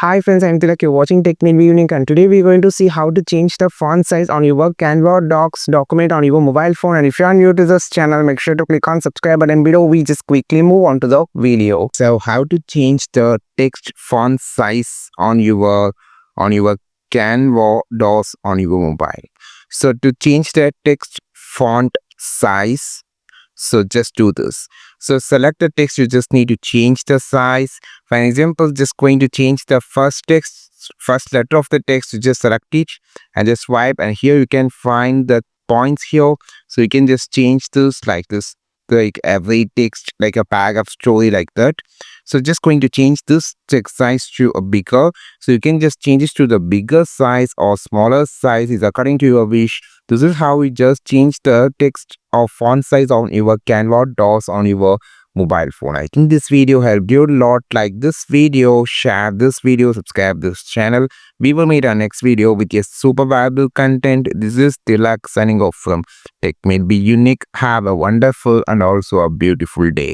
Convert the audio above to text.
Hi friends, I'm Tilak. You're watching Tech Made Unique, and today we're going to see how to change the font size on your Canva docs document on your mobile phone. And if you are new to this channel, make sure to click on subscribe button below. We just quickly move on to the video. So how to change the text font size on your Canva docs on your mobile. So to change the text font size, so just do this. So select the text, you just need to change the size. For an example, just going to change the first letter of the text. You just select each and just swipe, and here you can find the points here. So you can just change this like this, like every text, like a paragraph story like that. So just going to change this text size to a bigger. So you can just change it to the bigger size or smaller size is according to your wish. This is how we just change the text or font size on your Canva docs on your mobile phone. I think this video helped you a lot. Like this video, share this video, subscribe this channel. We will meet our next video with a super valuable content. This is Tilak signing off from Tech Made Be Unique. Have a wonderful and also a beautiful day.